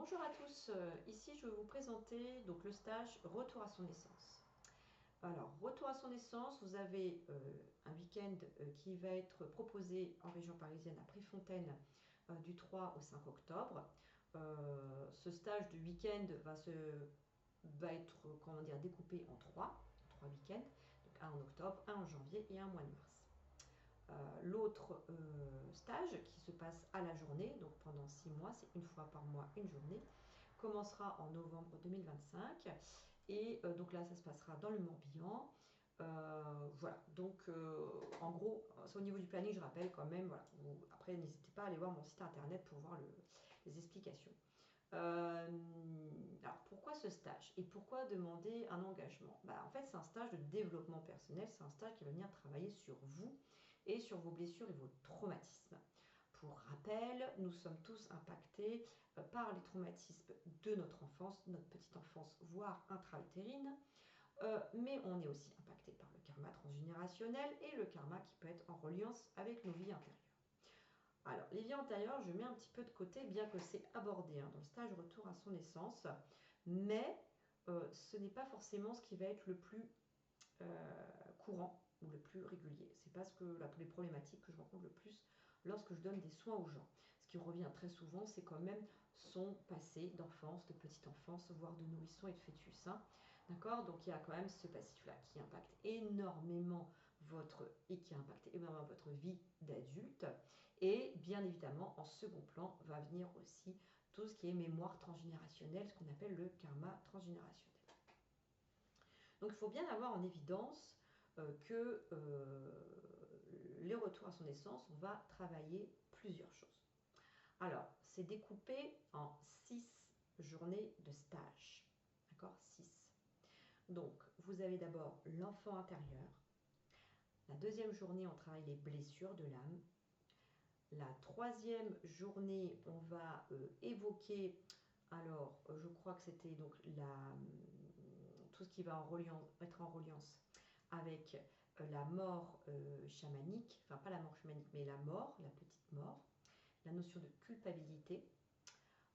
Bonjour à tous, ici je vais vous présenter donc, le stage Retour à son essence. Alors, Retour à son essence, vous avez un week-end qui va être proposé en région parisienne à Préfontaine du 3 au 5 octobre. Ce stage de week-end va être comment dire, découpé en trois week-ends, donc un en octobre, un en janvier et un au mois de mars. L'autre stage qui se passe à la journée, donc pendant 6 mois, c'est une fois par mois une journée, commencera en novembre 2025 et donc là ça se passera dans le Morbihan. Voilà, donc en gros, c'est au niveau du planning, je rappelle quand même, voilà, après n'hésitez pas à aller voir mon site internet pour voir les explications. Alors pourquoi ce stage et pourquoi demander un engagement? En fait, c'est un stage de développement personnel, c'est un stage qui va venir travailler sur vous et sur vos blessures et vos traumatismes. Pour rappel, nous sommes tous impactés par les traumatismes de notre enfance, notre petite enfance, voire intra-utérine. Mais on est aussi impacté par le karma transgénérationnel et le karma qui peut être en reliance avec nos vies intérieures. Alors, les vies antérieures, je mets un petit peu de côté, bien que c'est abordé dans le stage Retour à son essence, mais ce n'est pas forcément ce qui va être le plus courant ou le plus régulier. C'est pas les problématiques que je rencontre le plus lorsque je donne des soins aux gens. Ce qui revient très souvent, c'est quand même son passé d'enfance, de petite enfance, voire de nourrisson et de fœtus. D'accord? Donc il y a quand même ce passif-là qui impacte énormément qui a impacté énormément votre vie d'adulte. Et bien évidemment, en second plan, va venir aussi tout ce qui est mémoire transgénérationnelle, ce qu'on appelle le karma transgénérationnel. Donc il faut bien avoir en évidence que les retours à son essence, on va travailler plusieurs choses. Alors, c'est découpé en 6 journées de stage. D'accord? 6. Donc, vous avez d'abord l'enfant intérieur. La deuxième journée, on travaille les blessures de l'âme. La troisième journée, on va évoquer, alors je crois que c'était donc tout ce qui va être en reliance avec la mort chamanique, enfin pas la mort chamanique, mais la mort, la petite mort, la notion de culpabilité,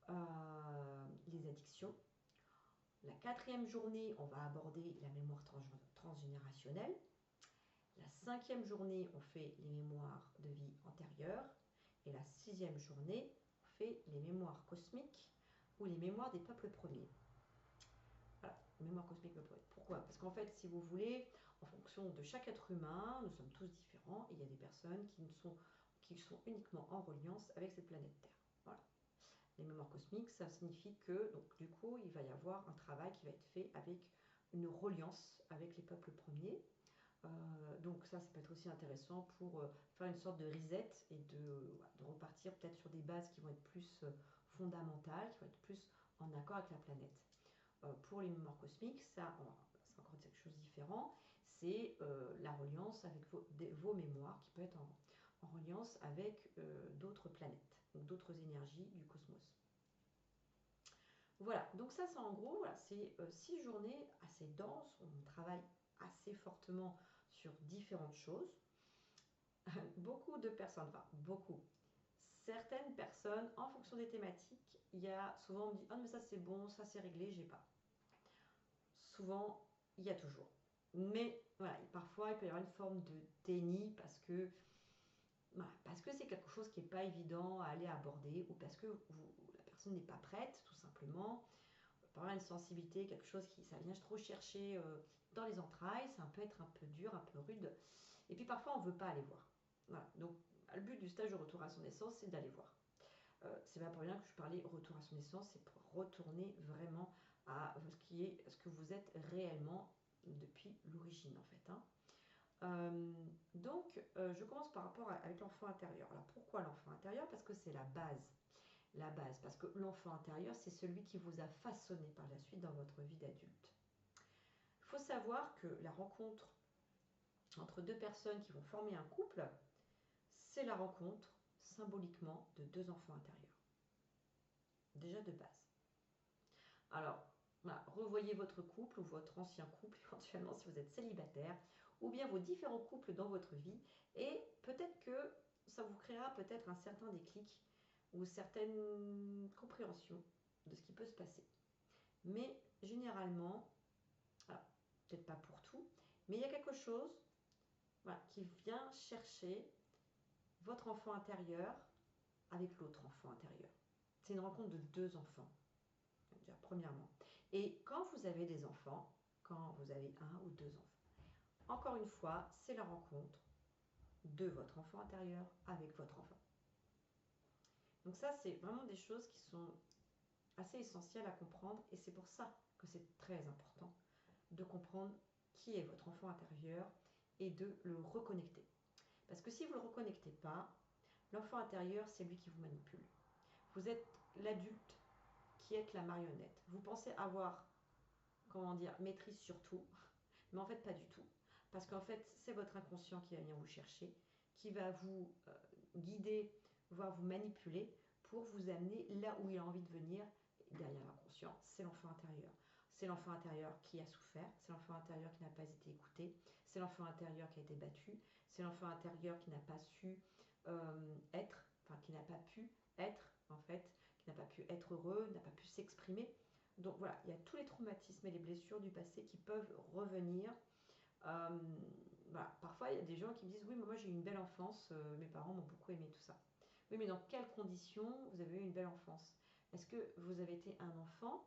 les addictions. La quatrième journée, on va aborder la mémoire transgénérationnelle. La cinquième journée, on fait les mémoires de vie antérieure. Et la sixième journée, on fait les mémoires cosmiques ou les mémoires des peuples premiers. Voilà, mémoire cosmique, pourquoi? Parce qu'en fait, si vous voulez, en fonction de chaque être humain, nous sommes tous différents et il y a des personnes qui sont uniquement en reliance avec cette planète Terre. Voilà. Les mémoires cosmiques, ça signifie que, donc, du coup, il va y avoir un travail qui va être fait avec une reliance avec les peuples premiers. Donc ça peut être aussi intéressant pour faire une sorte de reset et de repartir peut-être sur des bases qui vont être plus fondamentales, qui vont être plus en accord avec la planète. Pour les mémoires cosmiques, c'est encore quelque chose de différent. C'est la reliance avec vos mémoires qui peut être en reliance avec d'autres planètes, donc d'autres énergies du cosmos. Voilà, donc ça c'est en gros, voilà, c'est 6 journées assez denses, on travaille assez fortement sur différentes choses. Beaucoup de personnes, enfin beaucoup, certaines personnes, en fonction des thématiques, il y a souvent on me dit ah mais ça c'est bon, ça c'est réglé, j'ai pas. Souvent, il y a toujours. Mais voilà, parfois il peut y avoir une forme de déni parce que c'est quelque chose qui n'est pas évident à aller aborder ou parce que la personne n'est pas prête, tout simplement. Par une sensibilité, quelque chose ça vient trop chercher dans les entrailles, ça peut être un peu dur, un peu rude. Et puis parfois on ne veut pas aller voir. Voilà. Donc le but du stage de retour à son essence, c'est d'aller voir. C'est pas pour rien que je parlais retour à son essence, c'est pour retourner vraiment à ce que vous êtes réellement depuis l'origine en fait. Donc je commence par rapport avec l'enfant intérieur. Alors pourquoi l'enfant intérieur? Parce que c'est la base. La base, parce que l'enfant intérieur, c'est celui qui vous a façonné par la suite dans votre vie d'adulte. Il faut savoir que la rencontre entre deux personnes qui vont former un couple, c'est la rencontre symboliquement de deux enfants intérieurs. Déjà de base. Alors, voilà, revoyez votre couple ou votre ancien couple, éventuellement si vous êtes célibataire, ou bien vos différents couples dans votre vie, et peut-être que ça vous créera peut-être un certain déclic ou certaines compréhensions de ce qui peut se passer. Mais généralement, alors, peut-être pas pour tout, mais il y a quelque chose voilà, qui vient chercher votre enfant intérieur avec l'autre enfant intérieur. C'est une rencontre de deux enfants, déjà, premièrement. Et quand vous avez des enfants, quand vous avez un ou deux enfants, encore une fois, c'est la rencontre de votre enfant intérieur avec votre enfant. Donc ça, c'est vraiment des choses qui sont assez essentielles à comprendre et c'est pour ça que c'est très important de comprendre qui est votre enfant intérieur et de le reconnecter. Parce que si vous ne le reconnectez pas, l'enfant intérieur, c'est lui qui vous manipule. Vous êtes l'adulte qui est la marionnette. Vous pensez avoir, comment dire, maîtrise sur tout, mais en fait pas du tout. Parce qu'en fait, c'est votre inconscient qui va venir vous chercher, qui va vous guider, voire vous manipuler pour vous amener là où il a envie de venir. Derrière l'inconscient, c'est l'enfant intérieur. C'est l'enfant intérieur qui a souffert, c'est l'enfant intérieur qui n'a pas été écouté, c'est l'enfant intérieur qui a été battu, c'est l'enfant intérieur qui n'a pas su être, enfin qui n'a pas pu être en fait, qui n'a pas pu être heureux, n'a pas pu s'exprimer. Donc voilà, il y a tous les traumatismes et les blessures du passé qui peuvent revenir. Voilà. Parfois, il y a des gens qui me disent oui, mais moi j'ai eu une belle enfance, mes parents m'ont beaucoup aimé tout ça. Oui, mais dans quelles conditions vous avez eu une belle enfance? Est-ce que vous avez été un enfant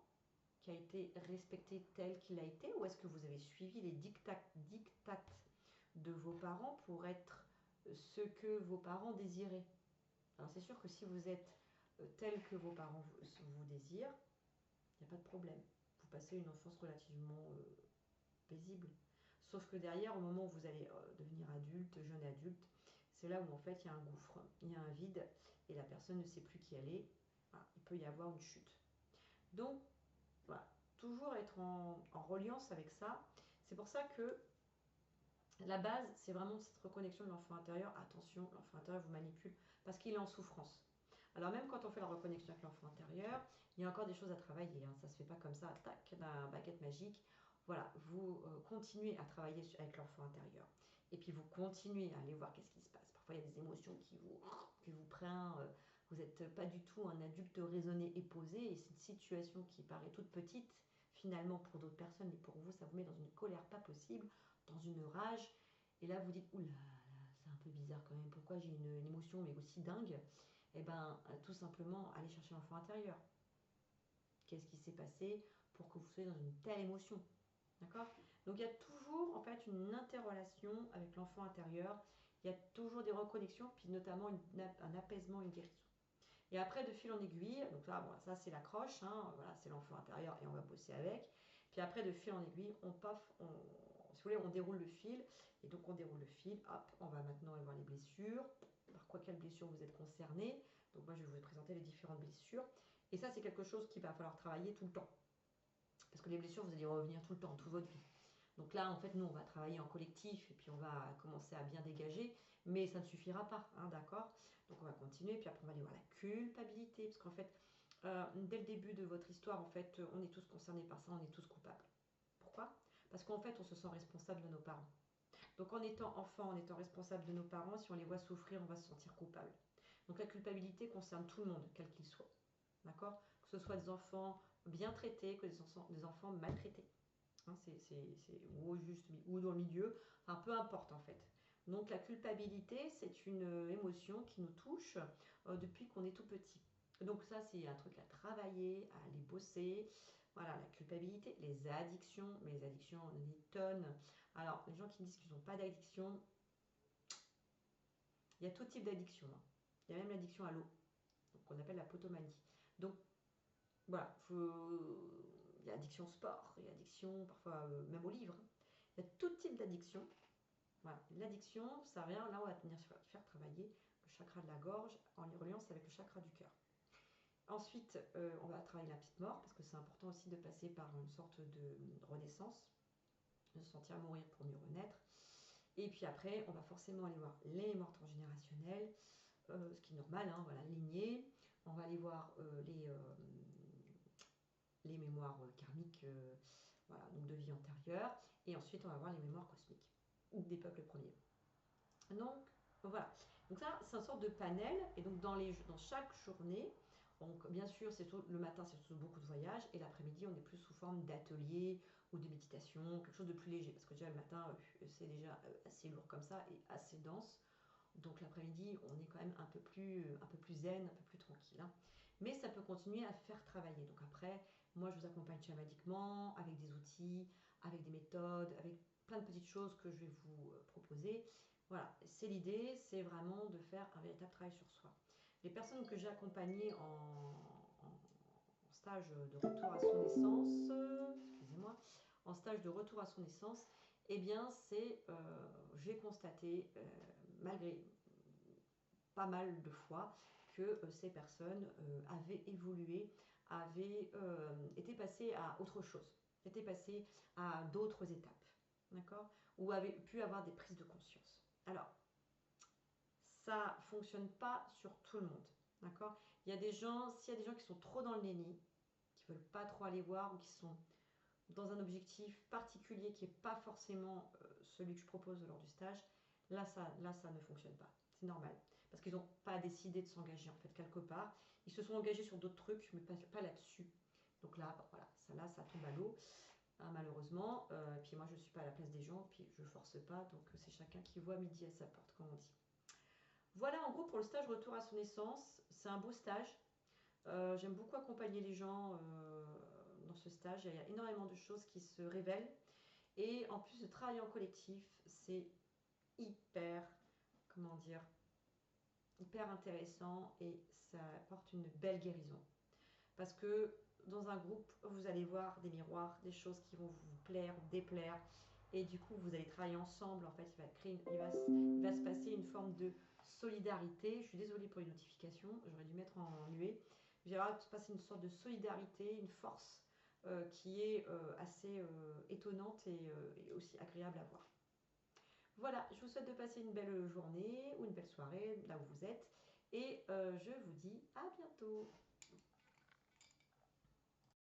qui a été respecté tel qu'il a été, ou est-ce que vous avez suivi les dictates de vos parents pour être ce que vos parents désiraient? Alors c'est sûr que si vous êtes tel que vos parents vous désirent, il n'y a pas de problème. Vous passez une enfance relativement paisible. Sauf que derrière, au moment où vous allez devenir adulte, jeune adulte, c'est là où en fait il y a un gouffre, il y a un vide et la personne ne sait plus qui elle est. Voilà, il peut y avoir une chute. Donc voilà, toujours être en reliance avec ça. C'est pour ça que la base, c'est vraiment cette reconnexion de l'enfant intérieur. Attention, l'enfant intérieur vous manipule parce qu'il est en souffrance. Alors même quand on fait la reconnexion avec l'enfant intérieur, il y a encore des choses à travailler. Hein. Ça ne se fait pas comme ça, tac, d'un baguette magique. Voilà, vous continuez à travailler avec l'enfant intérieur. Et puis vous continuez à aller voir qu'est-ce qui se passe. Parfois il y a des émotions qui vous prennent. Vous n'êtes pas du tout un adulte raisonné et posé. Et c'est une situation qui paraît toute petite, finalement pour d'autres personnes, mais pour vous, ça vous met dans une colère pas possible, dans une rage. Et là vous dites, oula, c'est un peu bizarre quand même. Pourquoi j'ai une émotion mais aussi dingue? Eh bien, tout simplement, aller chercher l'enfant intérieur. Qu'est-ce qui s'est passé pour que vous soyez dans une telle émotion? D'accord? Donc, il y a toujours, en fait, une interrelation avec l'enfant intérieur. Il y a toujours des reconnexions, puis notamment un apaisement, une guérison. Et après, de fil en aiguille, donc là, bon, ça, c'est l'accroche, hein, voilà, c'est l'enfant intérieur et on va bosser avec. Puis après, de fil en aiguille, si vous voulez, on déroule le fil. Et donc, on déroule le fil, hop, on va maintenant aller voir les blessures. Par quoi, quelle blessure vous êtes concerné? Donc, moi, je vais vous présenter les différentes blessures. Et ça, c'est quelque chose qu'il va falloir travailler tout le temps. Parce que les blessures, vous allez y revenir tout le temps, toute votre vie. Donc là, en fait, nous, on va travailler en collectif et puis on va commencer à bien dégager, mais ça ne suffira pas, hein, d'accord? Donc on va continuer, puis après on va aller voir la culpabilité, parce qu'en fait, dès le début de votre histoire, en fait, on est tous concernés par ça, on est tous coupables. Pourquoi? Parce qu'en fait, on se sent responsable de nos parents. Donc en étant enfant, en étant responsable de nos parents, si on les voit souffrir, on va se sentir coupable. Donc la culpabilité concerne tout le monde, quel qu'il soit. D'accord? Que ce soit des enfants bien traités, que des enfants maltraités. Hein, ou dans le milieu, enfin peu importe en fait. Donc la culpabilité, c'est une émotion qui nous touche depuis qu'on est tout petit. Donc ça, c'est un truc à travailler, à aller bosser. Voilà, la culpabilité, les addictions, mais les addictions, on a des tonnes. Alors, les gens qui disent qu'ils n'ont pas d'addiction, il y a tout type d'addiction. Hein. Il y a même l'addiction à l'eau, qu'on appelle la potomanie. Donc, voilà, il y a addiction au sport, il y a addiction parfois même au livre. Il y a tout type d'addiction. Voilà. L'addiction, ça vient, là on va venir faire travailler le chakra de la gorge en reliance avec le chakra du cœur. Ensuite, on va travailler la petite mort, parce que c'est important aussi de passer par une sorte de renaissance, de se sentir mourir pour mieux renaître. Et puis après, on va forcément aller voir les mémoires transgénérationnelles, ce qui est normal, hein, voilà, lignée. On va aller voir les mémoires karmiques, voilà, donc de vie antérieure. Et ensuite, on va voir les mémoires cosmiques, ou des peuples premiers. Donc, voilà. Donc ça, c'est une sorte de panel. Et donc, dans chaque journée, Donc bien sûr, c'est le matin, c'est surtout beaucoup de voyages, et l'après-midi, on est plus sous forme d'atelier ou de méditation, quelque chose de plus léger, parce que déjà le matin, c'est déjà assez lourd comme ça et assez dense. Donc l'après-midi, on est quand même un peu plus zen, un peu plus tranquille, hein. Mais ça peut continuer à faire travailler. Donc après, moi, je vous accompagne chamaniquement, avec des outils, avec des méthodes, avec plein de petites choses que je vais vous proposer. Voilà, c'est l'idée, c'est vraiment de faire un véritable travail sur soi. Les personnes que j'ai accompagnées en stage de retour à son essence, excusez-moi, en stage de retour à son essence, eh bien, j'ai constaté, malgré pas mal de fois, que ces personnes avaient évolué, avaient été passées à autre chose, étaient passées à d'autres étapes, d'accord, ou avaient pu avoir des prises de conscience. Alors, ça ne fonctionne pas sur tout le monde, d'accord. Il y a des gens, s'il y a des gens qui sont trop dans le déni, qui ne veulent pas trop aller voir, ou qui sont dans un objectif particulier qui n'est pas forcément celui que je propose lors du stage, là, ça ne fonctionne pas. C'est normal. Parce qu'ils n'ont pas décidé de s'engager, en fait, quelque part. Ils se sont engagés sur d'autres trucs, mais pas là-dessus. Donc là, bah, voilà, ça tombe à l'eau, hein, malheureusement. Puis moi, je ne suis pas à la place des gens, puis je ne force pas. Donc c'est chacun qui voit midi à sa porte, comme on dit. Voilà, en gros, pour le stage Retour à son essence. C'est un beau stage. J'aime beaucoup accompagner les gens dans ce stage. Il y a énormément de choses qui se révèlent. Et en plus de travailler en collectif, c'est hyper, comment dire, hyper intéressant, et ça apporte une belle guérison. Parce que dans un groupe, vous allez voir des miroirs, des choses qui vont vous plaire, déplaire. Et du coup, vous allez travailler ensemble. En fait, il va se passer une forme de solidarité. Je suis désolée pour les notifications, j'aurais dû mettre en muet. Il va se passer une sorte de solidarité, une force qui est assez étonnante et aussi agréable à voir. Voilà, je vous souhaite de passer une belle journée ou une belle soirée là où vous êtes. Et je vous dis à bientôt.